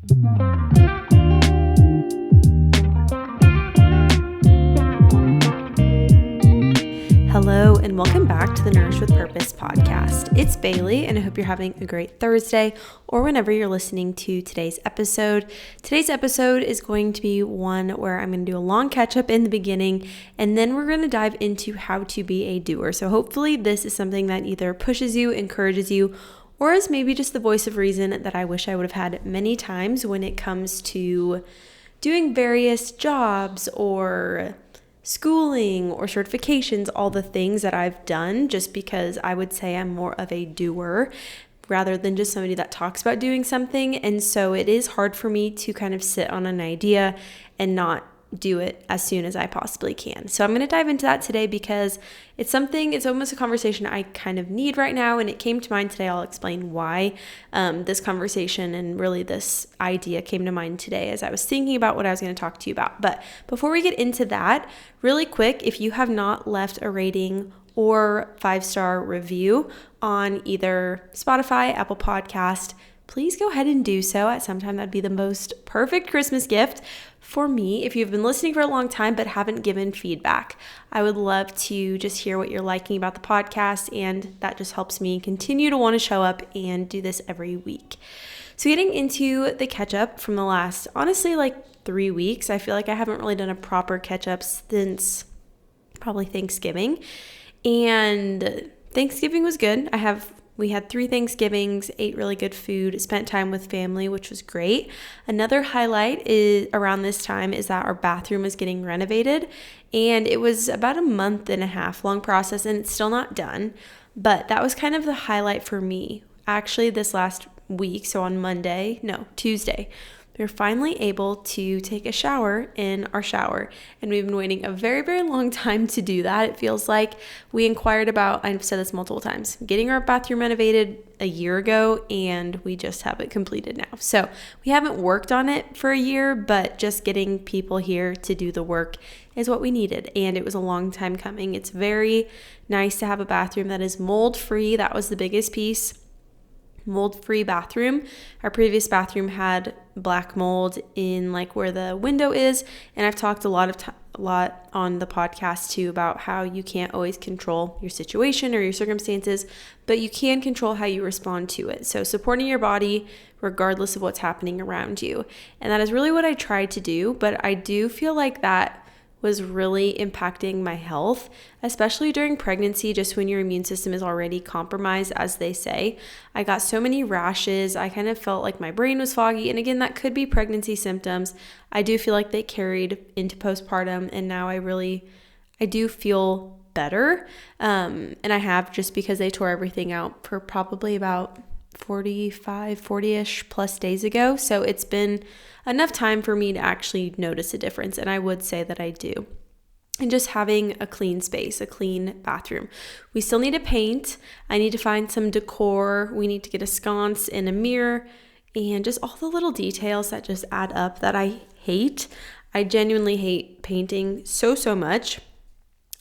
Hello and welcome back to the Nourish with Purpose podcast. It's Bailey and I hope you're having a great Thursday or whenever you're listening to today's episode. Today's episode is going to be one where I'm going to do a long catch up in the beginning and then we're going to dive into how to be a doer. So hopefully this is something that either pushes you, encourages you, or is maybe just the voice of reason that I wish I would have had many times when it comes to doing various jobs or schooling or certifications, all the things that I've done, just because I would say I'm more of a doer rather than just somebody that talks about doing something. And so it is hard for me to kind of sit on an idea and not do it as soon as I possibly can. So I'm going to dive into that today because it's almost a conversation I kind of need right now. And it came to mind today. I'll explain why this conversation and really this idea came to mind today as I was thinking about what I was going to talk to you about. But before we get into that, really quick, if you have not left a rating or 5-star review on either Spotify, Apple Podcast, please go ahead and do so at some time. That'd be the most perfect Christmas gift for me. If you've been listening for a long time but haven't given feedback, I would love to just hear what you're liking about the podcast, and that just helps me continue to want to show up and do this every week. So getting into the catch up from the last, honestly, 3 weeks, I feel like I haven't really done a proper catch up since probably Thanksgiving, and Thanksgiving was good. We had 3 Thanksgivings, ate really good food, spent time with family, which was great. Another highlight is around this time is that our bathroom was getting renovated, and it was about a month and a half long process, and it's still not done. But that was kind of the highlight for me. Actually, this last week, so on Tuesday, we were finally able to take a shower in our shower, and we've been waiting a very, very long time to do that. It feels like we inquired about, I've said this multiple times, getting our bathroom renovated a year ago, and we just have it completed now. So we haven't worked on it for a year, but just getting people here to do the work is what we needed, and it was a long time coming. It's very nice to have a bathroom that is mold-free. That was the biggest piece. Mold-free bathroom. Our previous bathroom had black mold in where the window is, and I've talked a lot on the podcast too about how you can't always control your situation or your circumstances, but you can control how you respond to it. So supporting your body regardless of what's happening around you, and that is really what I tried to do. But I do feel like that was really impacting my health, especially during pregnancy, just when your immune system is already compromised, as they say. I got so many rashes. I kind of felt like my brain was foggy. And again, that could be pregnancy symptoms. I do feel like they carried into postpartum, and now I do feel better. And I have, just because they tore everything out for probably about 40-ish plus days ago. So it's been enough time for me to actually notice a difference, and I would say that I do. And just having a clean space, a clean bathroom. We still need to paint. I need to find some decor. We need to get a sconce and a mirror, and just all the little details that just add up that I hate. I genuinely hate painting so much.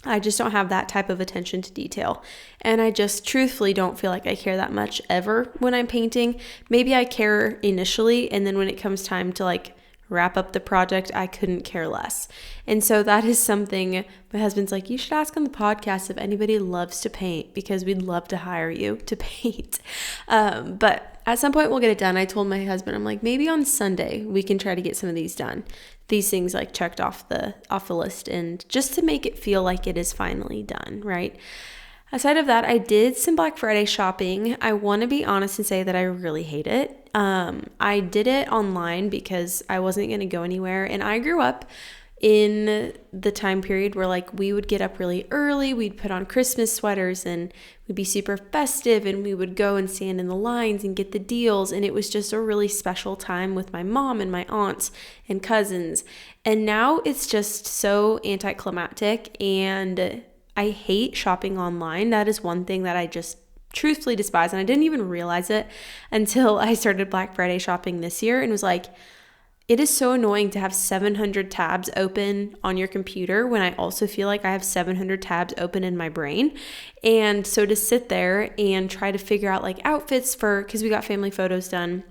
I just don't have that type of attention to detail. And I just truthfully don't feel like I care that much ever when I'm painting. Maybe I care initially, and then when it comes time to wrap up the project, I couldn't care less. And so that is something my husband's like, you should ask on the podcast if anybody loves to paint, because we'd love to hire you to paint. But at some point we'll get it done. I told my husband, I'm like, maybe on Sunday we can try to get some of these done. These things checked off the list, and just to make it feel like it is finally done, right? Aside of that, I did some Black Friday shopping. I want to be honest and say that I really hate it. I did it online because I wasn't going to go anywhere, and I grew up in the time period where we would get up really early, we'd put on Christmas sweaters, and we'd be super festive, and we would go and stand in the lines and get the deals, and it was just a really special time with my mom and my aunts and cousins. And now it's just so anticlimactic, and I hate shopping online. That is one thing that I just truthfully despise, and I didn't even realize it until I started Black Friday shopping this year, and was like, it is so annoying to have 700 tabs open on your computer when I also feel like I have 700 tabs open in my brain. And so to sit there and try to figure out outfits because we got family photos done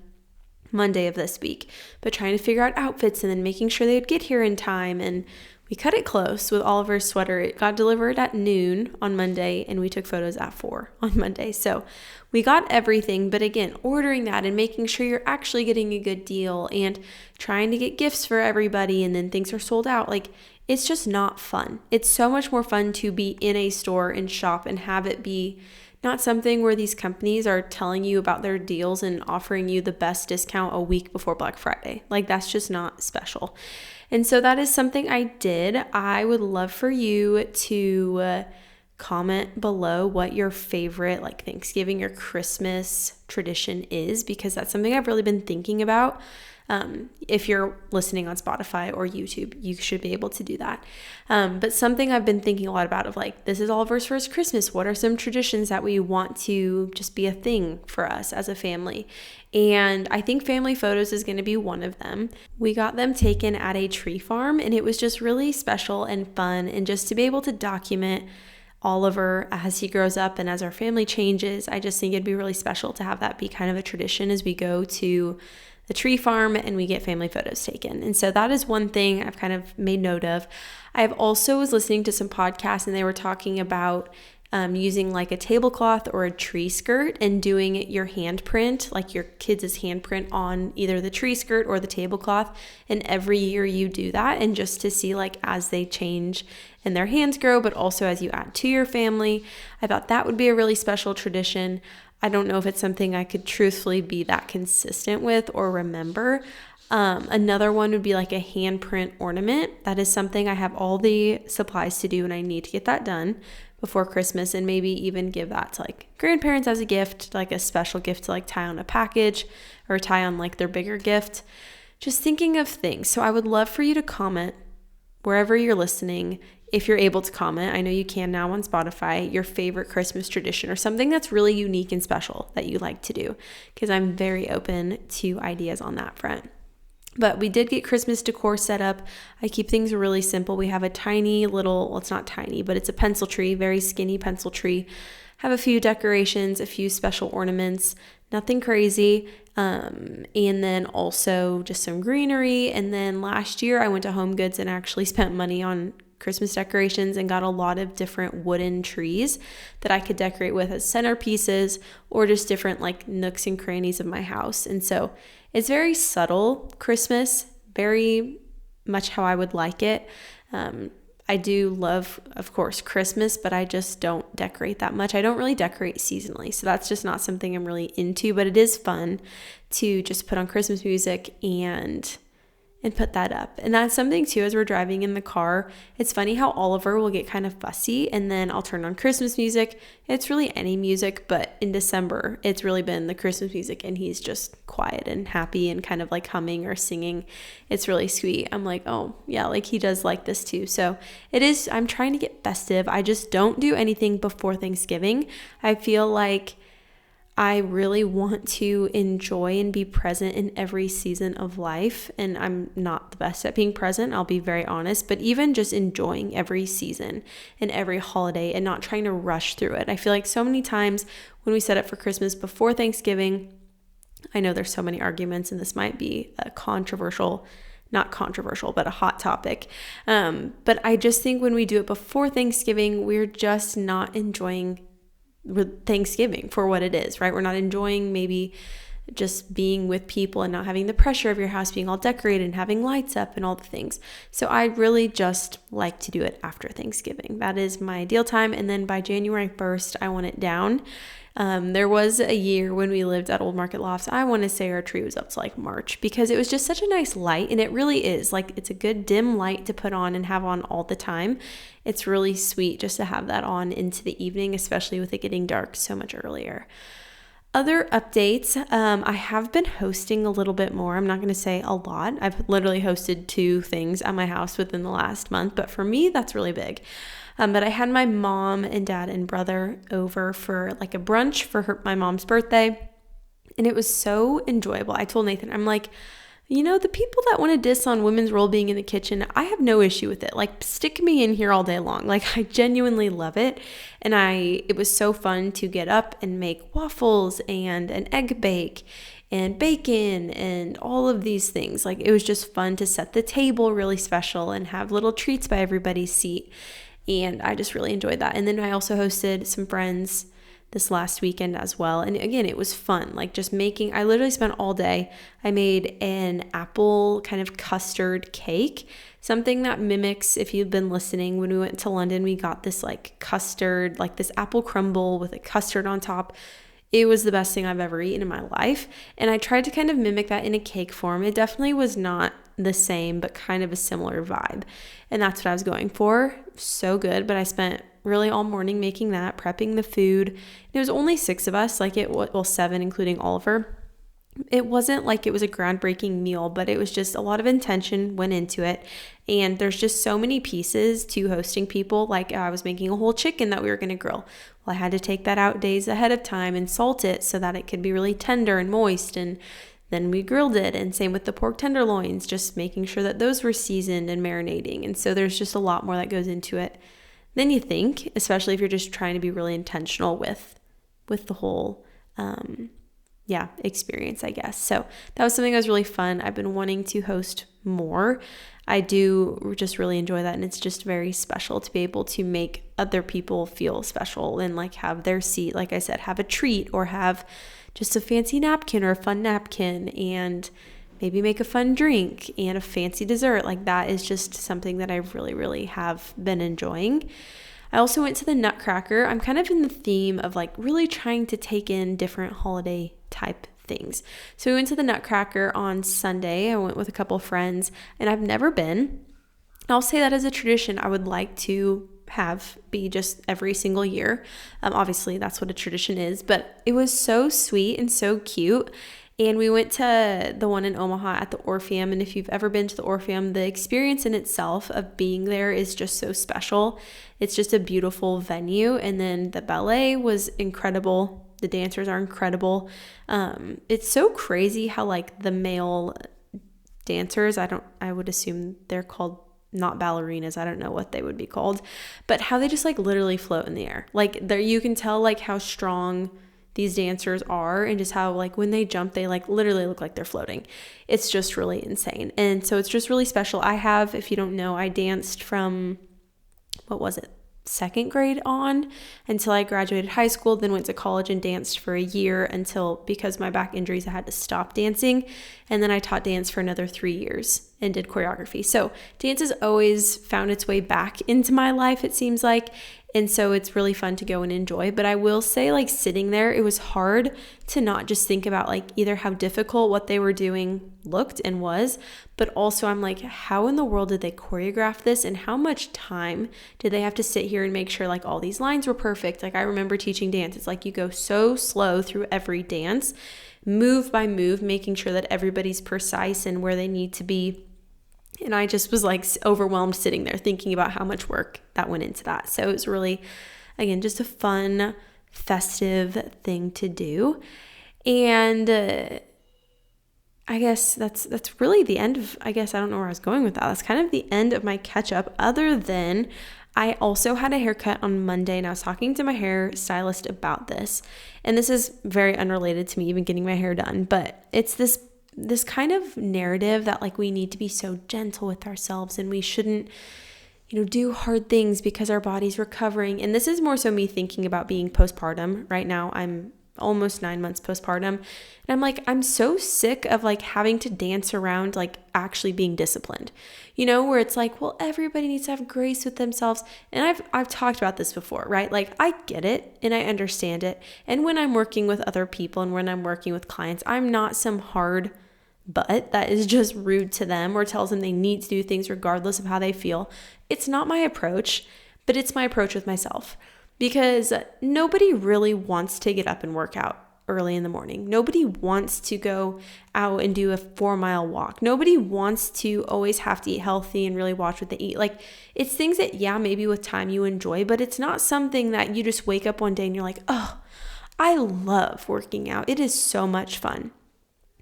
Monday of this week, but trying to figure out outfits and then making sure they'd get here in time. And we cut it close with Oliver's sweater. It got delivered at noon on Monday, and we took photos at 4 on Monday. So we got everything, but again, ordering that and making sure you're actually getting a good deal and trying to get gifts for everybody, and then things are sold out. Like, it's just not fun. It's so much more fun to be in a store and shop and have it be not something where these companies are telling you about their deals and offering you the best discount a week before Black Friday. Like, that's just not special. And so that is something I did. I would love for you to comment below what your favorite like Thanksgiving or Christmas tradition is, because that's something I've really been thinking about. If you're listening on Spotify or YouTube, you should be able to do that. But something I've been thinking a lot about of like, this is Oliver's first Christmas. What are some traditions that we want to just be a thing for us as a family? And I think family photos is going to be one of them. We got them taken at a tree farm, and it was just really special and fun. And just to be able to document Oliver as he grows up and as our family changes, I just think it'd be really special to have that be kind of a tradition as we go to the tree farm and we get family photos taken. And so that is one thing I've kind of made note of. I've also was listening to some podcasts, and they were talking about using like a tablecloth or a tree skirt and doing your handprint, like your kids' handprint on either the tree skirt or the tablecloth. And every year you do that, and just to see like as they change and their hands grow, but also as you add to your family. I thought that would be a really special tradition. I don't know if it's something I could truthfully be that consistent with or remember. Another one would be like a handprint ornament. That is something I have all the supplies to do, and I need to get that done before Christmas, and maybe even give that to like grandparents as a gift, like a special gift to like tie on a package or tie on like their bigger gift. Just thinking of things. So I would love for you to comment wherever you're listening. If you're able to comment, I know you can now on Spotify, your favorite Christmas tradition or something that's really unique and special that you like to do, because I'm very open to ideas on that front. But we did get Christmas decor set up. I keep things really simple. We have a tiny little, well, it's not tiny, but it's a pencil tree, very skinny pencil tree. Have a few decorations, a few special ornaments, nothing crazy. And then also just some greenery. And then last year I went to Home Goods and actually spent money on Christmas decorations and got a lot of different wooden trees that I could decorate with as centerpieces or just different like nooks and crannies of my house. And so it's very subtle Christmas, very much how I would like it. I do love, of course, Christmas, but I just don't decorate that much. I don't really decorate seasonally, so that's just not something I'm really into, but it is fun to just put on Christmas music and put that up. And that's something too, as we're driving in the car, it's funny how Oliver will get kind of fussy, and then I'll turn on Christmas music. It's really any music, but in December, it's really been the Christmas music, and he's just quiet and happy and kind of like humming or singing. It's really sweet. I'm like, oh yeah, like he does like this too. So it is, I'm trying to get festive. I just don't do anything before Thanksgiving. I feel like I really want to enjoy and be present in every season of life. And I'm not the best at being present, I'll be very honest, but even just enjoying every season and every holiday and not trying to rush through it. I feel like so many times when we set up for Christmas before Thanksgiving, I know there's so many arguments, and this might be a not controversial, but a hot topic. But I just think when we do it before Thanksgiving, we're just not enjoying Thanksgiving for what it is, right? We're not enjoying maybe just being with people and not having the pressure of your house being all decorated and having lights up and all the things. So I really just like to do it after Thanksgiving. That is my ideal time. And then by January 1st, I want it down. There was a year when we lived at Old Market Lofts, I want to say our tree was up to like March, because it was just such a nice light, and it really is like, it's a good dim light to put on and have on all the time. It's really sweet just to have that on into the evening, especially with it getting dark so much earlier. Other updates, I have been hosting a little bit more. I'm not going to say a lot. I've literally hosted 2 things at my house within the last month, but for me, that's really big. But I had my mom and dad and brother over for like a brunch for my mom's birthday, and it was so enjoyable. I told Nathan, I'm like, you know, the people that want to diss on women's role being in the kitchen, I have no issue with it. Like, stick me in here all day long. Like, I genuinely love it. And it was so fun to get up and make waffles and an egg bake and bacon and all of these things. Like, it was just fun to set the table really special and have little treats by everybody's seat. And I just really enjoyed that. And then I also hosted some friends this last weekend as well. And again, it was fun. Like, just making, I literally spent all day. I made an apple kind of custard cake, something that mimics, if you've been listening, when we went to London, we got this like custard, like this apple crumble with a custard on top. It was the best thing I've ever eaten in my life. And I tried to kind of mimic that in a cake form. It definitely was not the same, but kind of a similar vibe. And that's what I was going for. So good. But I spent really all morning making that, prepping the food. And it was only 6 of us, 7, including Oliver. It wasn't like it was a groundbreaking meal, but it was just a lot of intention went into it. And there's just so many pieces to hosting people. Like, I was making a whole chicken that we were going to grill. Well, I had to take that out days ahead of time and salt it so that it could be really tender and moist. And then we grilled it. And same with the pork tenderloins, just making sure that those were seasoned and marinating. And so there's just a lot more that goes into it than you think, especially if you're just trying to be really intentional with the whole experience, I guess. So that was something that was really fun. I've been wanting to host more. I do just really enjoy that. And it's just very special to be able to make other people feel special and like have their seat, like I said, have a treat or have just a fancy napkin or a fun napkin and maybe make a fun drink and a fancy dessert. Like, that is just something that I really, really have been enjoying. I also went to the Nutcracker. I'm kind of in the theme of like really trying to take in different holiday type things. So we went to the Nutcracker on Sunday. I went with a couple of friends and I've never been. I'll say that as a tradition I would like to be just every single year. Obviously that's what a tradition is, but it was so sweet and so cute. And we went to the one in Omaha at the Orpheum. And if you've ever been to the Orpheum, the experience in itself of being there is just so special. It's just a beautiful venue. And then the ballet was incredible. The dancers are incredible. It's so crazy how like the male dancers, I would assume they're called not ballerinas. I don't know what they would be called, but how they just like literally float in the air. Like, there, you can tell like how strong these dancers are and just how like when they jump, they like literally look like they're floating. It's just really insane. And so it's just really special. If you don't know, I danced from, 2nd grade on until I graduated high school, then went to college and danced for a year because my back injuries, I had to stop dancing. And then I taught dance for another 3 years and did choreography. So dance has always found its way back into my life, it seems like. And so it's really fun to go and enjoy. But I will say, like, sitting there, it was hard to not just think about like either how difficult what they were doing looked and was, but also I'm like, how in the world did they choreograph this? And how much time did they have to sit here and make sure like all these lines were perfect? Like, I remember teaching dance. It's like you go so slow through every dance, move by move, making sure that everybody's precise and where they need to be. And I just was like overwhelmed sitting there thinking about how much work that went into that. So it was really, again, just a fun, festive thing to do. And I guess that's really the end of, I don't know where I was going with that. That's kind of the end of my catch up, other than I also had a haircut on Monday, and I was talking to my hair stylist about this. And this is very unrelated to me even getting my hair done, but it's this kind of narrative that like we need to be so gentle with ourselves and we shouldn't, do hard things because our body's recovering. And this is more so me thinking about being postpartum right now. I'm almost 9 months postpartum. And I'm like, I'm so sick of like having to dance around like actually being disciplined, where it's like, well, everybody needs to have grace with themselves. And I've talked about this before, right? Like, I get it and I understand it. And when I'm working with other people and when I'm working with clients, I'm not some hard butt that is just rude to them or tells them they need to do things regardless of how they feel. It's not my approach, but it's my approach with myself. Because nobody really wants to get up and work out early in the morning. Nobody wants to go out and do a 4-mile walk. Nobody wants to always have to eat healthy and really watch what they eat. Like, it's things that, maybe with time you enjoy, but it's not something that you just wake up one day and you're like, oh, I love working out. It is so much fun.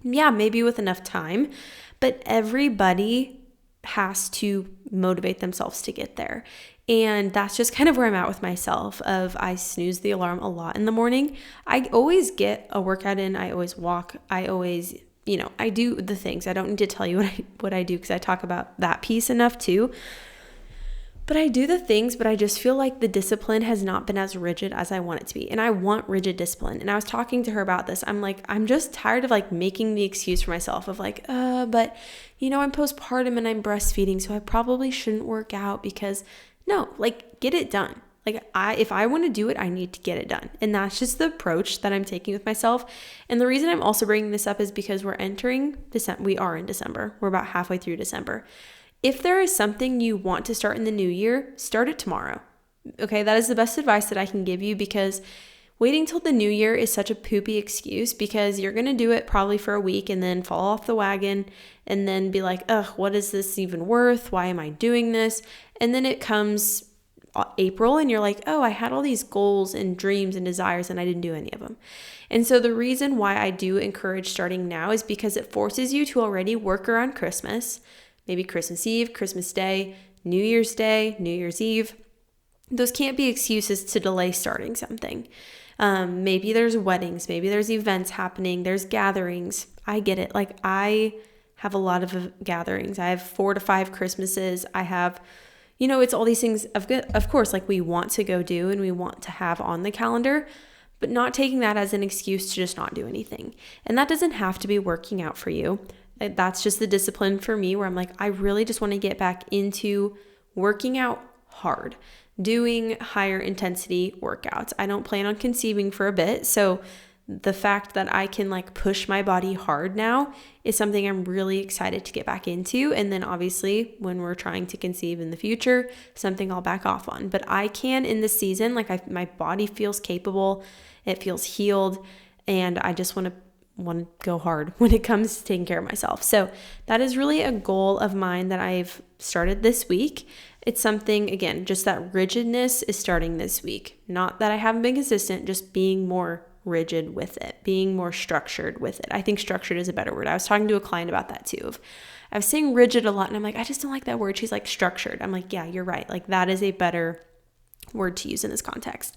Yeah, maybe with enough time, but everybody has to motivate themselves to get there. And that's just kind of where I'm at with myself of I snooze the alarm a lot in the morning. I always get a workout in. I always walk. I always, I do the things. I don't need to tell you what I do because I talk about that piece enough too. But I do the things, but I just feel like the discipline has not been as rigid as I want it to be. And I want rigid discipline. And I was talking to her about this. I'm like, I'm just tired of like making the excuse for myself of like, but I'm postpartum and I'm breastfeeding, so I probably shouldn't work out because no, like get it done. Like if I want to do it, I need to get it done. And that's just the approach that I'm taking with myself. And the reason I'm also bringing this up is because we're entering December. We are in December. We're about halfway through December. If there is something you want to start in the new year, start it tomorrow. Okay, that is the best advice that I can give you because waiting till the new year is such a poopy excuse because you're going to do it probably for a week and then fall off the wagon and then be like, what is this even worth? Why am I doing this? And then it comes April and you're like, I had all these goals and dreams and desires and I didn't do any of them. And so the reason why I do encourage starting now is because it forces you to already work around Christmas. Maybe Christmas Eve, Christmas Day, New Year's Eve. Those can't be excuses to delay starting something. Maybe there's weddings, maybe there's events happening, there's gatherings. I get it. Like I have a lot of gatherings. I have 4 to 5 Christmases. I have, it's all these things of course, like we want to go do and we want to have on the calendar, but not taking that as an excuse to just not do anything. And that doesn't have to be working out for you. That's just the discipline for me where I'm like, I really just want to get back into working out hard, doing higher intensity workouts. I don't plan on conceiving for a bit. So the fact that I can like push my body hard now is something I'm really excited to get back into. And then obviously when we're trying to conceive in the future, something I'll back off on. But I can in this season, like my body feels capable, it feels healed, and I just want to go hard when it comes to taking care of myself. So that is really a goal of mine that I've started this week. It's something, again, just that rigidness is starting this week. Not that I haven't been consistent, just being more rigid with it, being more structured with it. I think structured is a better word. I was talking to a client about that too. I was saying rigid a lot and I'm like, I just don't like that word. She's like, structured. I'm like, yeah, you're right. Like that is a better word to use in this context.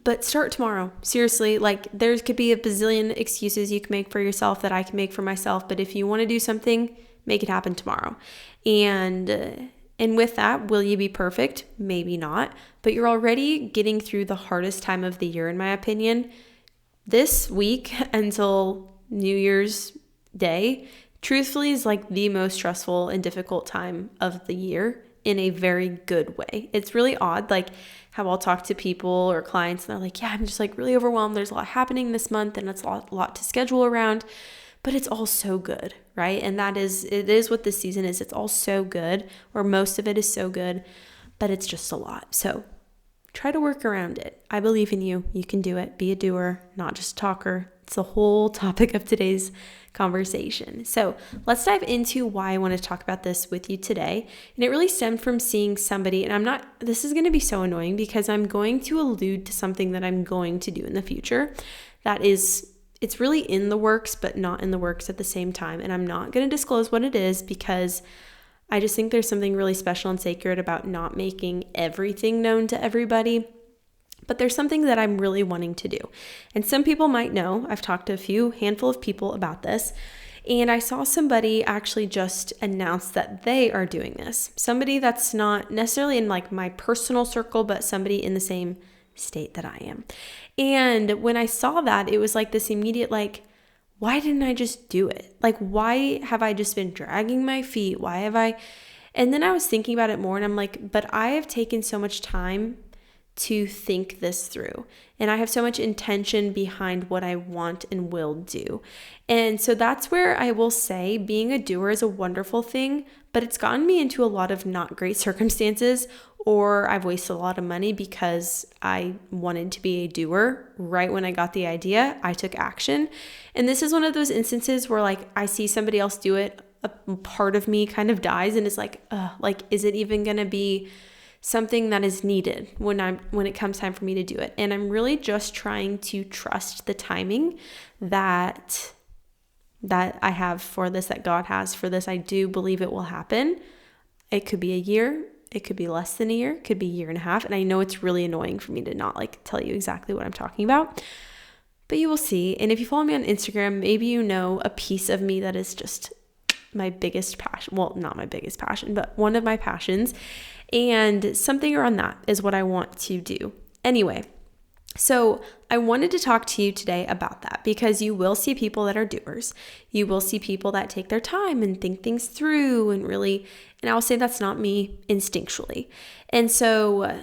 But start tomorrow. Seriously, like there could be a bazillion excuses you can make for yourself that I can make for myself. But if you want to do something, make it happen tomorrow. And with that, will you be perfect? Maybe not. But you're already getting through the hardest time of the year, in my opinion. This week until New Year's Day, truthfully, is like the most stressful and difficult time of the year in a very good way. It's really odd, like how I'll talk to people or clients and they're like, yeah, I'm just like really overwhelmed. There's a lot happening this month and it's a lot to schedule around, but it's all so good, right? And it is what this season is. It's all so good, or most of it is so good, but it's just a lot. So try to work around it. I believe in you. You can do it. Be a doer, not just a talker. It's the whole topic of today's conversation. So let's dive into why I want to talk about this with you today. And it really stemmed from seeing somebody, and this is going to be so annoying because I'm going to allude to something that I'm going to do in the future it's really in the works, but not in the works at the same time. And I'm not going to disclose what it is because I just think there's something really special and sacred about not making everything known to everybody. But there's something that I'm really wanting to do. And some people might know, I've talked to a handful of people about this, and I saw somebody actually just announce that they are doing this. Somebody that's not necessarily in like my personal circle, but somebody in the same state that I am. And when I saw that, it was like this immediate like, why didn't I just do it? Like, why have I just been dragging my feet? Why have I? And then I was thinking about it more and I'm like, but I have taken so much time to think this through. And I have so much intention behind what I want and will do. And so that's where I will say being a doer is a wonderful thing, but it's gotten me into a lot of not great circumstances, or I've wasted a lot of money because I wanted to be a doer. Right when I got the idea, I took action. And this is one of those instances where like I see somebody else do it, a part of me kind of dies and is like, is it even going to be something that is needed when it comes time for me to do it? And I'm really just trying to trust the timing that that I have for this, that God has for this. I do believe it will happen. It could be a year. It could be less than a year. It could be a year and a half. And I know it's really annoying for me to not tell you exactly what I'm talking about, but you will see. And if you follow me on Instagram, maybe you know a piece of me that is just my biggest passion. Well, not my biggest passion, but one of my passions. And something around that is what I want to do. Anyway, so I wanted to talk to you today about that because you will see people that are doers. You will see people that take their time and think things through and I'll say that's not me instinctually. And so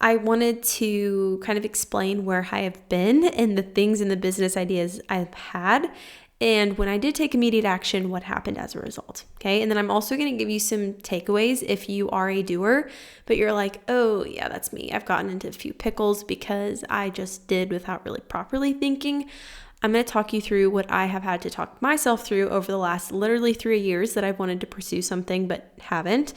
I wanted to kind of explain where I have been and the things and the business ideas I've had. And when I did take immediate action, what happened as a result, okay? And then I'm also going to give you some takeaways if you are a doer, but you're like, oh yeah, that's me. I've gotten into a few pickles because I just did without really properly thinking. I'm going to talk you through what I have had to talk myself through over the last literally 3 years that I've wanted to pursue something but haven't,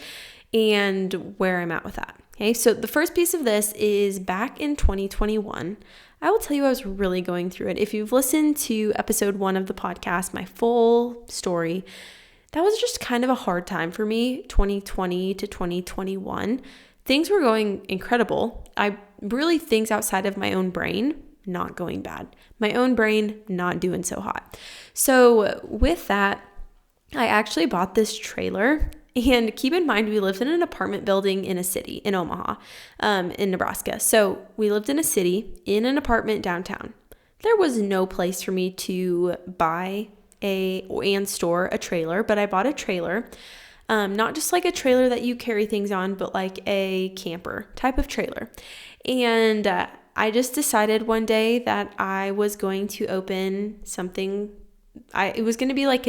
and where I'm at with that. Okay, so the first piece of this is back in 2021. I will tell you I was really going through it. If you've listened to episode 1 of the podcast, my full story, that was just kind of a hard time for me, 2020 to 2021. Things were going incredible. Things outside of my own brain, not going bad. My own brain, not doing so hot. So with that, I actually bought this trailer. And keep in mind, we lived in an apartment building in a city in Omaha, in Nebraska. So we lived in a city in an apartment downtown. There was no place for me to buy and store a trailer, but I bought a trailer, not just like a trailer that you carry things on, but like a camper type of trailer. And I just decided one day that I was going to open something. It was going to be like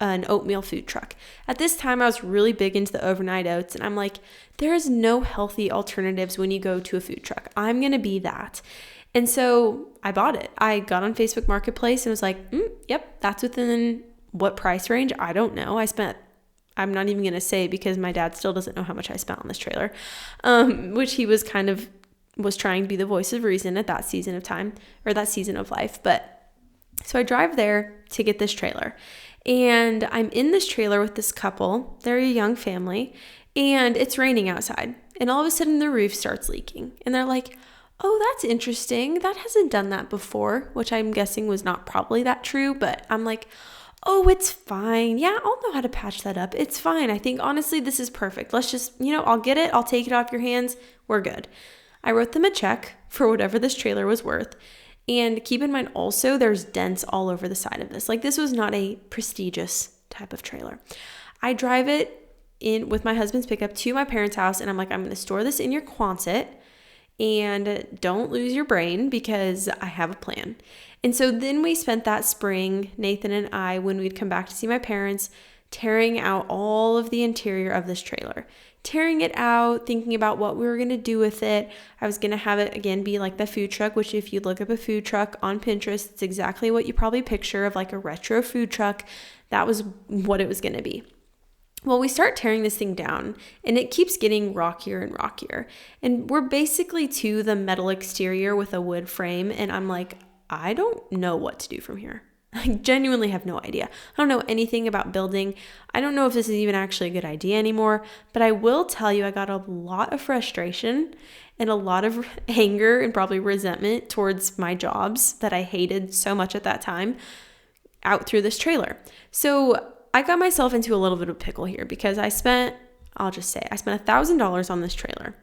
an oatmeal food truck. At this time, I was really big into the overnight oats, and I'm like, there is no healthy alternatives when you go to a food truck. I'm going to be that. And so I bought it. I got on Facebook Marketplace and was like, yep, that's within what price range? I don't know. I'm not even going to say because my dad still doesn't know how much I spent on this trailer, which he was trying to be the voice of reason at that season of time or that season of life. But so I drive there to get this trailer. And I'm in this trailer with this couple. They're a young family, and it's raining outside. And all of a sudden, the roof starts leaking. And they're like, oh, that's interesting. That hasn't done that before, which I'm guessing was not probably that true. But I'm like, oh, it's fine. Yeah, I'll know how to patch that up. It's fine. I think, honestly, this is perfect. Let's just, I'll get it. I'll take it off your hands. We're good. I wrote them a check for whatever this trailer was worth. And keep in mind also, there's dents all over the side of this. Like, this was not a prestigious type of trailer. I drive it in with my husband's pickup to my parents' house, and I'm like, I'm going to store this in your Quonset, and don't lose your brain because I have a plan. And so then we spent that spring, Nathan and I, when we'd come back to see my parents, tearing out all of the interior of this trailer. Tearing it out, thinking about what we were going to do with it. I was going to have it, again, be like the food truck, which if you look up a food truck on Pinterest, it's exactly what you probably picture of like a retro food truck. That was what it was going to be. Well, we start tearing this thing down, and it keeps getting rockier and rockier. And we're basically to the metal exterior with a wood frame, and I'm like, I don't know what to do from here. I genuinely have no idea. I don't know anything about building. I don't know if this is even actually a good idea anymore, but I will tell you I got a lot of frustration and a lot of anger and probably resentment towards my jobs that I hated so much at that time out through this trailer. So I got myself into a little bit of a pickle here because I spent $1,000 on this trailer.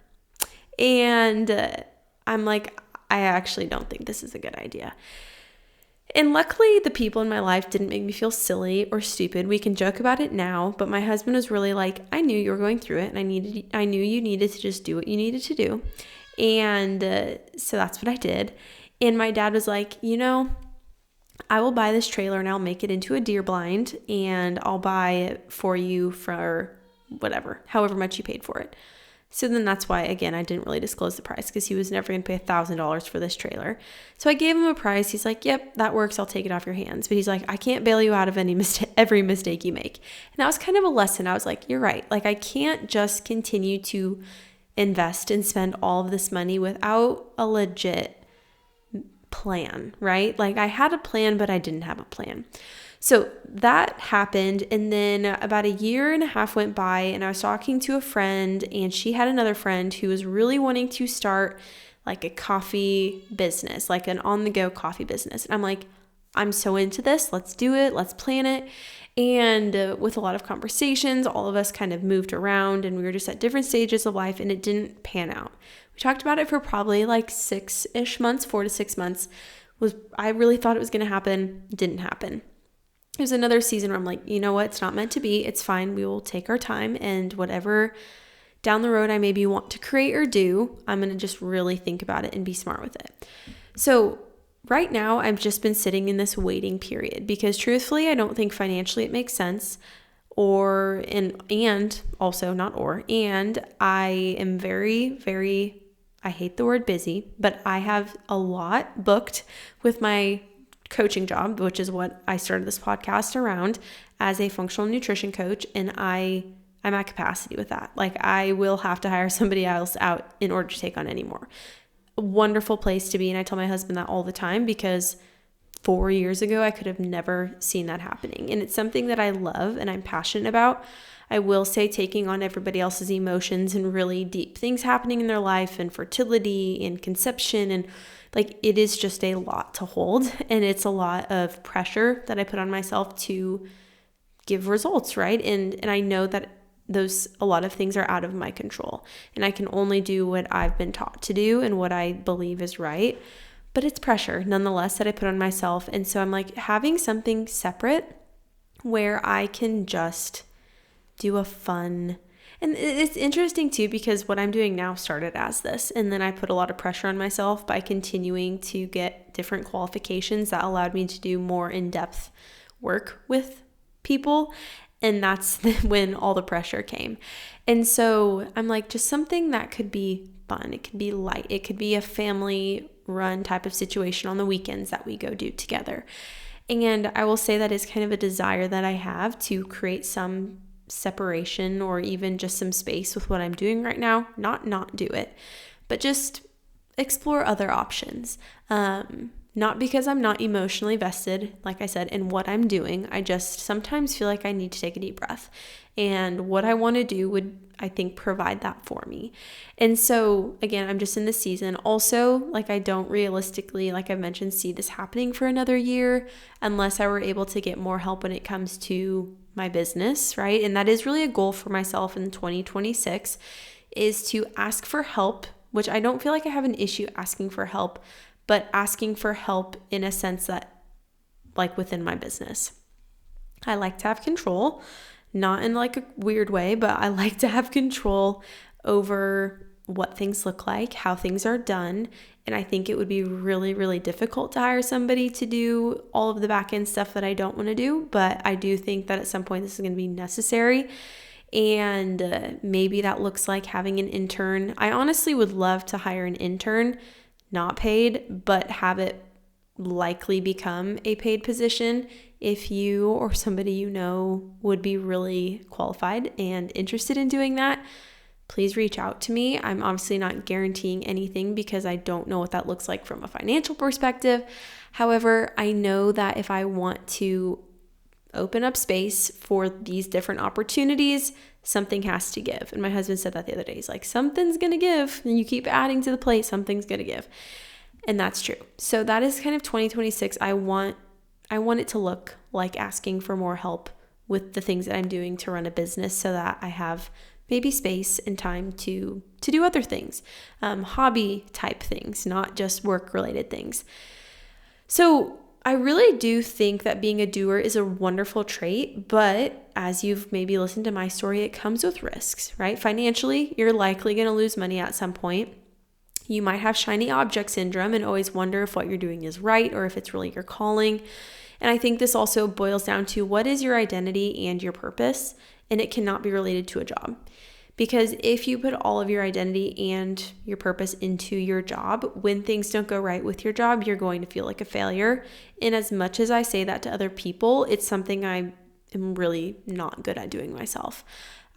And I'm like, I actually don't think this is a good idea. And luckily, the people in my life didn't make me feel silly or stupid. We can joke about it now, but my husband was really like, I knew you were going through it, and I knew you needed to just do what you needed to do. And so that's what I did. And my dad was like, I will buy this trailer and I'll make it into a deer blind, and I'll buy it for you for however much you paid for it. So then that's why, again, I didn't really disclose the price because he was never going to pay $1,000 for this trailer. So I gave him a price. He's like, yep, that works. I'll take it off your hands. But he's like, I can't bail you out of every mistake you make. And that was kind of a lesson. I was like, you're right. Like, I can't just continue to invest and spend all of this money without a legit plan, right? Like, I had a plan, but I didn't have a plan. So that happened, and then about a year and a half went by, and I was talking to a friend, and she had another friend who was really wanting to start like a coffee business, like an on-the-go coffee business. And I'm like, I'm so into this. Let's do it. Let's plan it. And with a lot of conversations, all of us kind of moved around, and we were just at different stages of life, and it didn't pan out. We talked about it for probably like 6-ish months, 4 to 6 months. I really thought it was going to happen. It didn't happen. It was another season where I'm like, you know what? It's not meant to be. It's fine. We will take our time, and whatever down the road I maybe want to create or do, I'm going to just really think about it and be smart with it. So right now I've just been sitting in this waiting period because truthfully, I don't think financially it makes sense, and I am very, very, I hate the word busy, but I have a lot booked with my coaching job, which is what I started this podcast around as a functional nutrition coach. And I'm at capacity with that. Like, I will have to hire somebody else out in order to take on any more. A wonderful place to be. And I tell my husband that all the time because 4 years ago, I could have never seen that happening. And it's something that I love and I'm passionate about. I will say taking on everybody else's emotions and really deep things happening in their life and fertility and conception, and like, it is just a lot to hold, and it's a lot of pressure that I put on myself to give results, right? And I know that a lot of things are out of my control, and I can only do what I've been taught to do and what I believe is right. But it's pressure nonetheless that I put on myself. And so I'm like, having something separate where I can just do a fun, and it's interesting too, because what I'm doing now started as this, and then I put a lot of pressure on myself by continuing to get different qualifications that allowed me to do more in-depth work with people. And that's when all the pressure came. And so I'm like, just something that could be fun. It could be light. It could be a family run type of situation on the weekends that we go do together. And I will say that is kind of a desire that I have to create some separation or even just some space with what I'm doing right now. Not do it, but just explore other options. Not because I'm not emotionally vested, like I said, in what I'm doing. I just sometimes feel like I need to take a deep breath. And what I want to do would, I think, provide that for me. And so, again, I'm just in this season. Also, like, I don't realistically, like I've mentioned, see this happening for another year unless I were able to get more help when it comes to my business, right? And that is really a goal for myself in 2026, is to ask for help, which I don't feel like I have an issue asking for help, but asking for help in a sense that, like, within my business. I like to have control, not in like a weird way, but I like to have control over what things look like, how things are done. And I think it would be really, really difficult to hire somebody to do all of the back end stuff that I don't want to do. But I do think that at some point this is going to be necessary. And maybe that looks like having an intern. I honestly would love to hire an intern, not paid, but have it likely become a paid position. If you or somebody you know would be really qualified and interested in doing that, please reach out to me. I'm obviously not guaranteeing anything because I don't know what that looks like from a financial perspective. However, I know that if I want to open up space for these different opportunities, something has to give. And my husband said that the other day. He's like, something's going to give. And you keep adding to the plate, something's going to give. And that's true. So that is kind of 2026. I want it to look like asking for more help with the things that I'm doing to run a business so that I have maybe space and time to do other things, hobby type things, not just work related things. So I really do think that being a doer is a wonderful trait, but as you've maybe listened to my story, it comes with risks, right? Financially, you're likely going to lose money at some point. You might have shiny object syndrome and always wonder if what you're doing is right or if it's really your calling. And I think this also boils down to what is your identity and your purpose, and it cannot be related to a job. Because if you put all of your identity and your purpose into your job, when things don't go right with your job, you're going to feel like a failure. And as much as I say that to other people, it's something I am really not good at doing myself.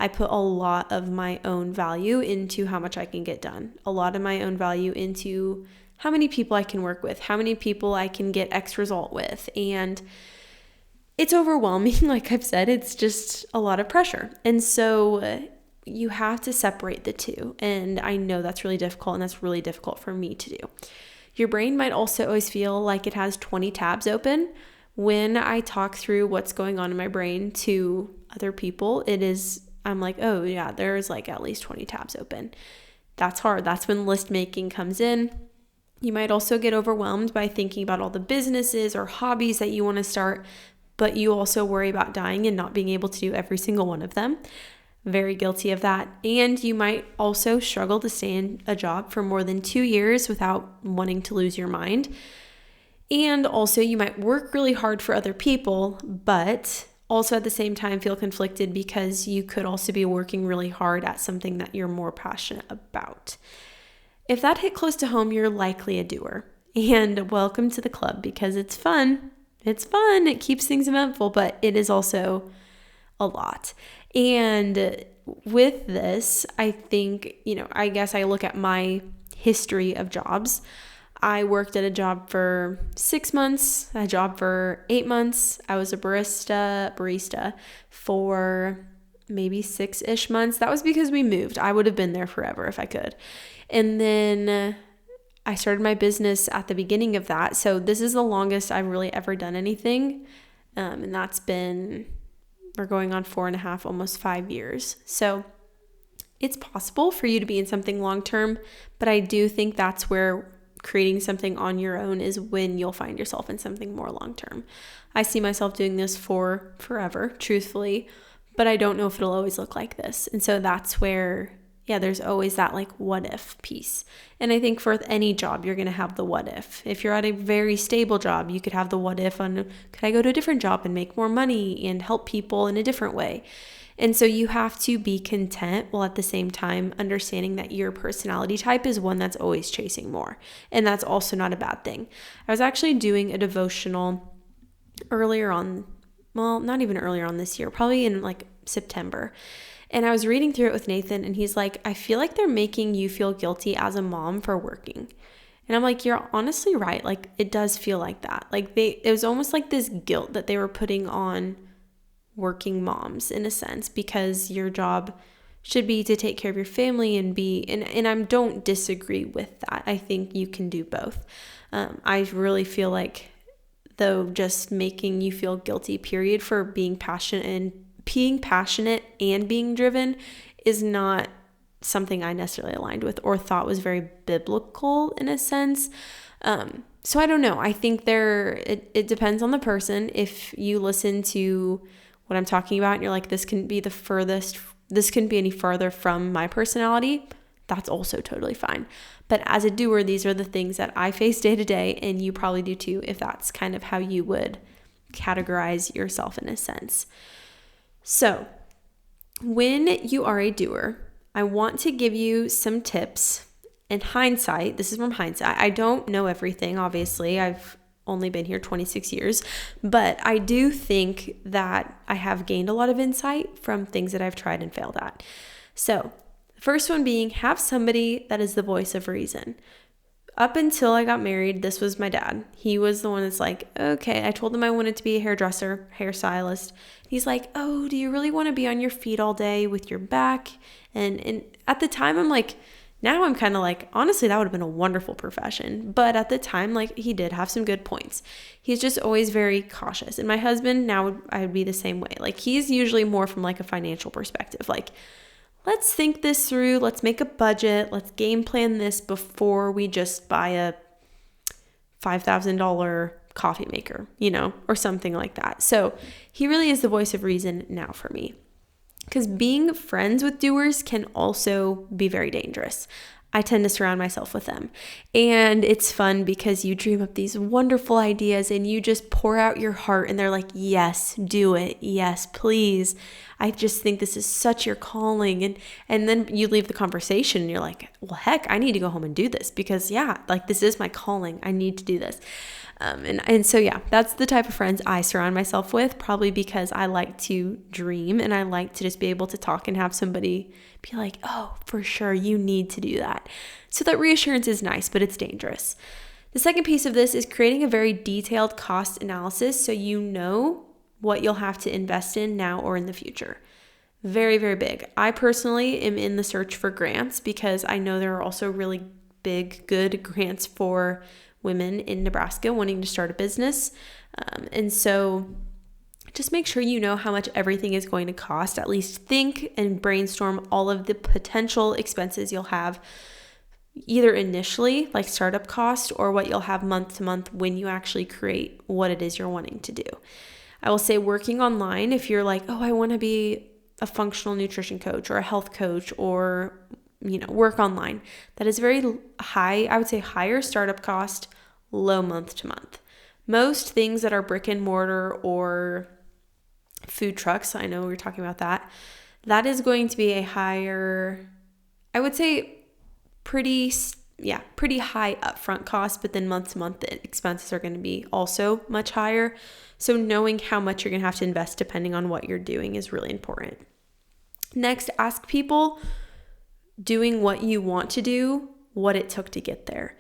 I put a lot of my own value into how much I can get done, a lot of my own value into how many people I can work with, how many people I can get X result with. And it's overwhelming. Like I've said, it's just a lot of pressure. And so you have to separate the two. And I know that's really difficult, and that's really difficult for me to do. Your brain might also always feel like it has 20 tabs open. When I talk through what's going on in my brain to other people, I'm like, oh yeah, there's like at least 20 tabs open. That's hard. That's when list making comes in. You might also get overwhelmed by thinking about all the businesses or hobbies that you want to start, but you also worry about dying and not being able to do every single one of them. Very guilty of that. And you might also struggle to stay in a job for more than 2 years without wanting to lose your mind. And also you might work really hard for other people, but also at the same time feel conflicted because you could also be working really hard at something that you're more passionate about. If that hit close to home, you're likely a doer. And welcome to the club, because it's fun. It's fun. It keeps things eventful, but it is also a lot. And with this, I think, I guess I look at my history of jobs. I worked at a job for 6 months, a job for 8 months. I was a barista for maybe 6-ish months. That was because we moved. I would have been there forever if I could. And then I started my business at the beginning of that. So this is the longest I've really ever done anything. And that's been, we're going on 4.5, almost 5 years. So it's possible for you to be in something long-term, but I do think that's where creating something on your own is when you'll find yourself in something more long-term. I see myself doing this for forever, truthfully, but I don't know if it'll always look like this. And so that's where, there's always that like what if piece. And I think for any job, you're going to have the what if. If you're at a very stable job, you could have the what if on, could I go to a different job and make more money and help people in a different way? And so you have to be content while at the same time understanding that your personality type is one that's always chasing more. And that's also not a bad thing. I was actually doing a devotional earlier on, well, not even earlier on this year, probably in like September. And I was reading through it with Nathan, and he's like, I feel like they're making you feel guilty as a mom for working. And I'm like, you're honestly right. Like, it does feel like that. Like it was almost like this guilt that they were putting on working moms in a sense, because your job should be to take care of your family and I don't disagree with that. I think you can do both. I really feel like, though, just making you feel guilty, period, for being passionate and being driven is not something I necessarily aligned with or thought was very biblical in a sense. So I don't know. I think it depends on the person. If you listen to what I'm talking about and you're like, this couldn't be any farther from my personality, that's also totally fine. But as a doer, these are the things that I face day to day, and you probably do too, if that's kind of how you would categorize yourself in a sense. So when you are a doer, I want to give you some tips. In hindsight, this is from hindsight. I don't know everything, obviously. I've only been here 26 years, but I do think that I have gained a lot of insight from things that I've tried and failed at. So the first one being, have somebody that is the voice of reason. Up until I got married, this was my dad. He was the one that's like, okay, I told him I wanted to be a hairdresser, hairstylist. He's like, oh, do you really want to be on your feet all day with your back? And at the time, I'm like, now I'm kind of like, honestly, that would have been a wonderful profession. But at the time, like, he did have some good points. He's just always very cautious. And my husband, now I would be the same way. Like, he's usually more from like a financial perspective. Like, let's think this through. Let's make a budget. Let's game plan this before we just buy a $5,000 coffee maker, or something like that. So he really is the voice of reason now for me. Because being friends with doers can also be very dangerous. I tend to surround myself with them. And it's fun because you dream up these wonderful ideas and you just pour out your heart and they're like, yes, do it. Yes, please. I just think this is such your calling. And then you leave the conversation and you're like, well, heck, I need to go home and do this because this is my calling. I need to do this. And so, that's the type of friends I surround myself with, probably because I like to dream and I like to just be able to talk and have somebody be like, oh, for sure, you need to do that. So that reassurance is nice, but it's dangerous. The second piece of this is creating a very detailed cost analysis so you know what you'll have to invest in now or in the future. Very, very big. I personally am in the search for grants because I know there are also really big, good grants for women in Nebraska wanting to start a business. And so just make sure you know how much everything is going to cost. At least think and brainstorm all of the potential expenses you'll have either initially, like startup cost, or what you'll have month to month when you actually create what it is you're wanting to do. I will say working online, if you're like, oh, I want to be a functional nutrition coach or a health coach or, work online, that is very high. I would say higher startup cost, low month to month. Most things that are brick and mortar or food trucks, I know we were talking about that is going to be a higher, I would say pretty high upfront cost, but then month to month the expenses are going to be also much higher. So knowing how much you're going to have to invest depending on what you're doing is really important. Next, ask people doing what you want to do, what it took to get there.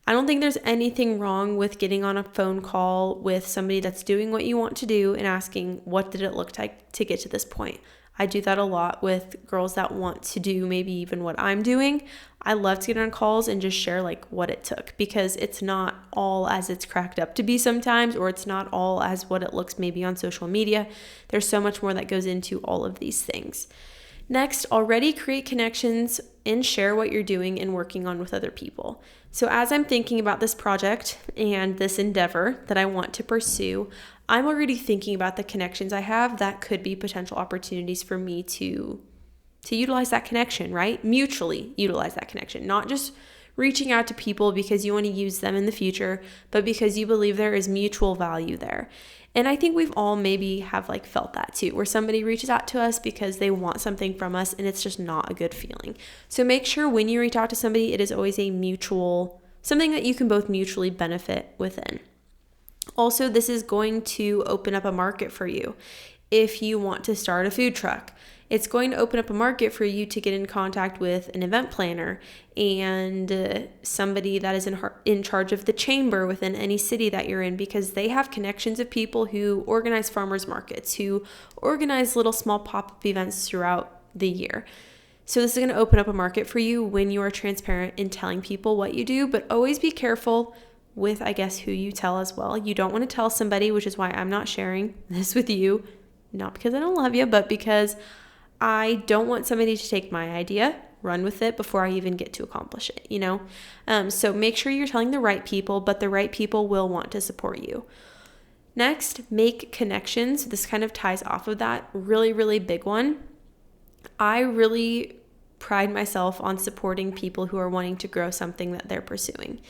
I don't think there's anything wrong with getting on a phone call with somebody that's doing what you want to do and asking, what did it look like to get to this point? I do that a lot with girls that want to do maybe even what I'm doing. I love to get on calls and just share like what it took, because it's not all as it's cracked up to be sometimes, or it's not all as what it looks maybe on social media. There's so much more that goes into all of these things. Next, already create connections and share what you're doing and working on with other people. So as I'm thinking about this project and this endeavor that I want to pursue, I'm already thinking about the connections I have that could be potential opportunities for me to utilize that connection, right? Mutually utilize that connection, not just reaching out to people because you want to use them in the future, but because you believe there is mutual value there. And I think we've all maybe have like felt that too, where somebody reaches out to us because they want something from us and it's just not a good feeling. So make sure when you reach out to somebody, it is always a mutual, something that you can both mutually benefit within. Also, this is going to open up a market for you. If you want to start a food truck, it's going to open up a market for you to get in contact with an event planner and somebody that is in charge of the chamber within any city that you're in, because they have connections of people who organize farmers markets, who organize little small pop-up events throughout the year. So this is going to open up a market for you when you are transparent in telling people what you do, but always be careful with, I guess, who you tell as well. You don't want to tell somebody, which is why I'm not sharing this with you, not because I don't love you, but because I don't want somebody to take my idea, run with it before I even get to accomplish it, So make sure you're telling the right people, but the right people will want to support you. Next, make connections. This kind of ties off of that. Really, really big one. I really pride myself on supporting people who are wanting to grow something that they're pursuing.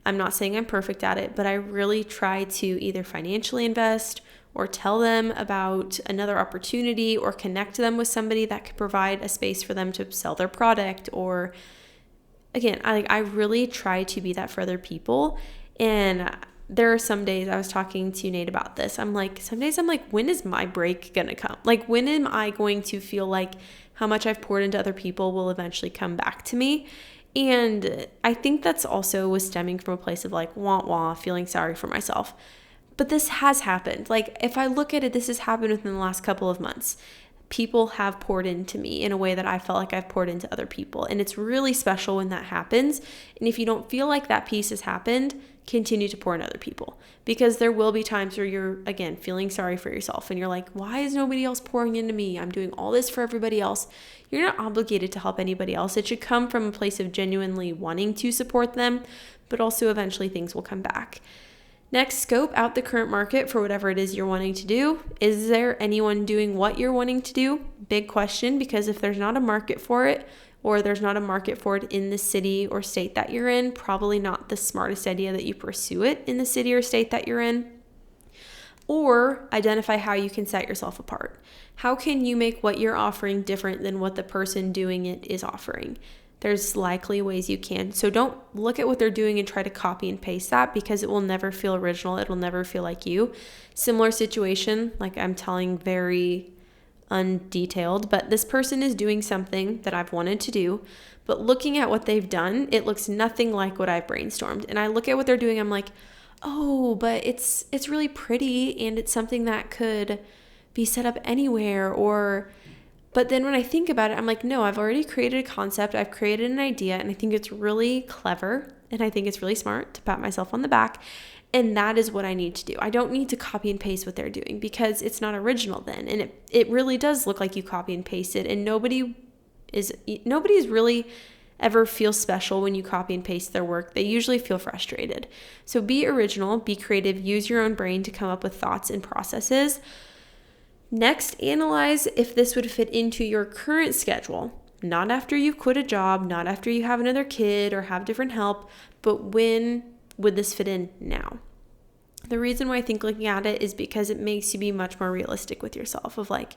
I'm not saying I'm perfect at it, but I really try to either financially invest or tell them about another opportunity or connect them with somebody that could provide a space for them to sell their product. Or again, I really try to be that for other people. And there are some days, I was talking to Nate about this, some days I'm like, when is my break gonna come? Like, when am I going to feel like how much I've poured into other people will eventually come back to me? And I think that's also was stemming from a place of like, wah, feeling sorry for myself. But this has happened. Like, if I look at it, this has happened within the last couple of months. People have poured into me in a way that I felt like I've poured into other people. And it's really special when that happens. And if you don't feel like that piece has happened, continue to pour in other people. Because there will be times where you're, again, feeling sorry for yourself. And you're like, why is nobody else pouring into me? I'm doing all this for everybody else. You're not obligated to help anybody else. It should come from a place of genuinely wanting to support them, but also eventually things will come back. Next, scope out the current market for whatever it is you're wanting to do. Is there anyone doing what you're wanting to do? Big question, because if there's not a market for it, or there's not a market for it in the city or state that you're in, probably not the smartest idea that you pursue it in the city or state that you're in. Or identify how you can set yourself apart. How can you make what you're offering different than what the person doing it is offering? There's likely ways you can. So don't look at what they're doing and try to copy and paste that, because it will never feel original. It will never feel like you. Similar situation, like I'm telling very undetailed, but this person is doing something that I've wanted to do, but looking at what they've done, it looks nothing like what I've brainstormed. And I look at what they're doing, I'm like, oh, but it's really pretty and it's something that could be set up anywhere. But then when I think about it, I'm like, no, I've already created a concept. I've created an idea, and I think it's really clever, and I think it's really smart to pat myself on the back. And that is what I need to do. I don't need to copy and paste what they're doing because it's not original then. And it really does look like you copy and pasted, and nobody's really ever feel special when you copy and paste their work. They usually feel frustrated. So be original, be creative, use your own brain to come up with thoughts and processes. Next, analyze if this would fit into your current schedule, not after you've quit a job, not after you have another kid or have different help, but when would this fit in now? The reason why I think looking at it is because it makes you be much more realistic with yourself of like,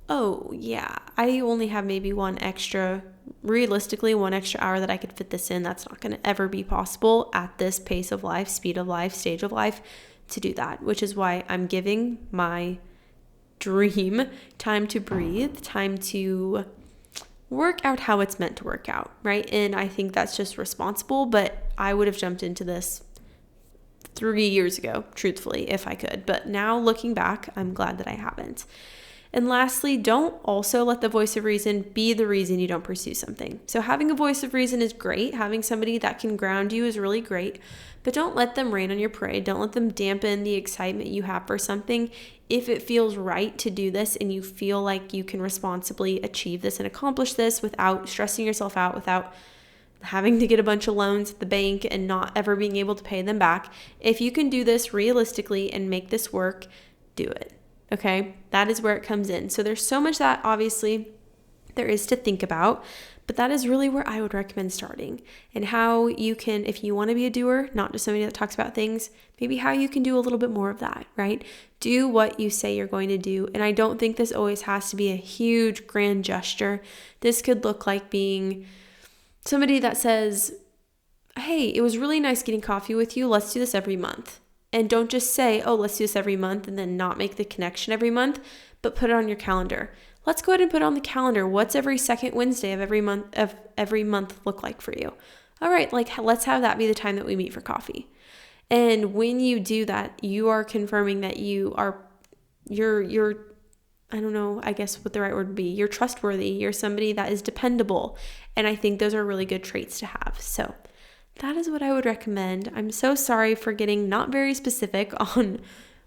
oh yeah, I only have maybe realistically one extra hour that I could fit this in. That's not going to ever be possible at this pace of life, speed of life, stage of life to do that, which is why I'm giving my dream time to breathe, time to work out how it's meant to work out, right? And I think that's just responsible, but I would have jumped into this 3 years ago, truthfully, if I could. But now looking back, I'm glad that I haven't. And lastly, don't also let the voice of reason be the reason you don't pursue something. So having a voice of reason is great. Having somebody that can ground you is really great, but don't let them rain on your parade. Don't let them dampen the excitement you have for something. If it feels right to do this and you feel like you can responsibly achieve this and accomplish this without stressing yourself out, without having to get a bunch of loans at the bank and not ever being able to pay them back, if you can do this realistically and make this work, do it. Okay, that is where it comes in. So there's so much that obviously there is to think about, but that is really where I would recommend starting, and how you can, if you want to be a doer, not just somebody that talks about things, maybe how you can do a little bit more of that, right? Do what you say you're going to do. And I don't think this always has to be a huge grand gesture. This could look like being somebody that says, hey, it was really nice getting coffee with you. Let's do this every month. And don't just say, oh, let's do this every month and then not make the connection every month, but put it on your calendar. Let's go ahead and put it on the calendar. What's every second Wednesday of every month look like for you? All right, let's have that be the time that we meet for coffee. And when you do that, you are confirming that you're I don't know, I guess what the right word would be. You're trustworthy. You're somebody that is dependable. And I think those are really good traits to have. So that is what I would recommend. I'm so sorry for getting not very specific on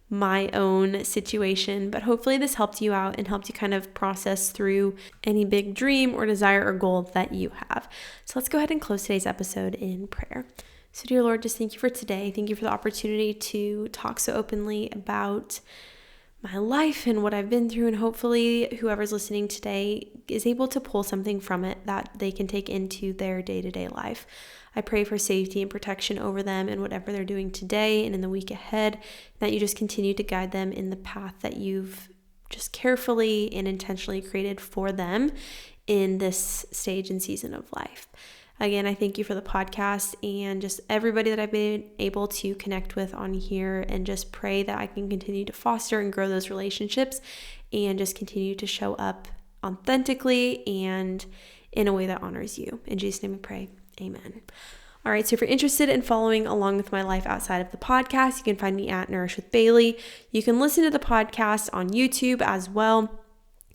my own situation, but hopefully this helped you out and helped you kind of process through any big dream or desire or goal that you have. So let's go ahead and close today's episode in prayer. So dear Lord, just thank you for today. Thank you for the opportunity to talk so openly about my life and what I've been through, and hopefully whoever's listening today is able to pull something from it that they can take into their day-to-day life. I pray for safety and protection over them and whatever they're doing today and in the week ahead, that you just continue to guide them in the path that you've just carefully and intentionally created for them in this stage and season of life. Again, I thank you for the podcast and just everybody that I've been able to connect with on here, and just pray that I can continue to foster and grow those relationships and just continue to show up authentically and in a way that honors you. In Jesus' name we pray. Amen. All right, so if you're interested in following along with my life outside of the podcast, you can find me at Nourish with Bailey. You can listen to the podcast on YouTube as well.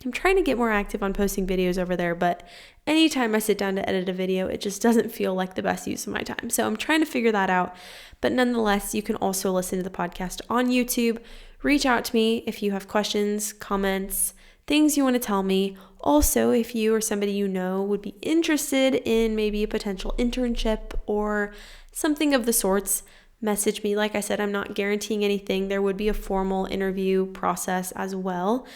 I'm trying to get more active on posting videos over there, but anytime I sit down to edit a video, it just doesn't feel like the best use of my time. So I'm trying to figure that out. But nonetheless, you can also listen to the podcast on YouTube. Reach out to me if you have questions, comments, things you want to tell me. Also, if you or somebody you know would be interested in maybe a potential internship or something of the sorts, message me. Like I said, I'm not guaranteeing anything. There would be a formal interview process as well.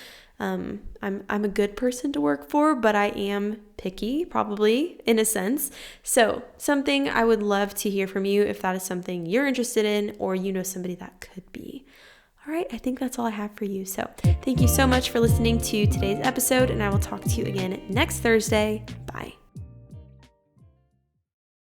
I'm a good person to work for, but I am picky, probably, in a sense. So something I would love to hear from you if that is something you're interested in or you know somebody that could be. All right, I think that's all I have for you. So thank you so much for listening to today's episode, and I will talk to you again next Thursday.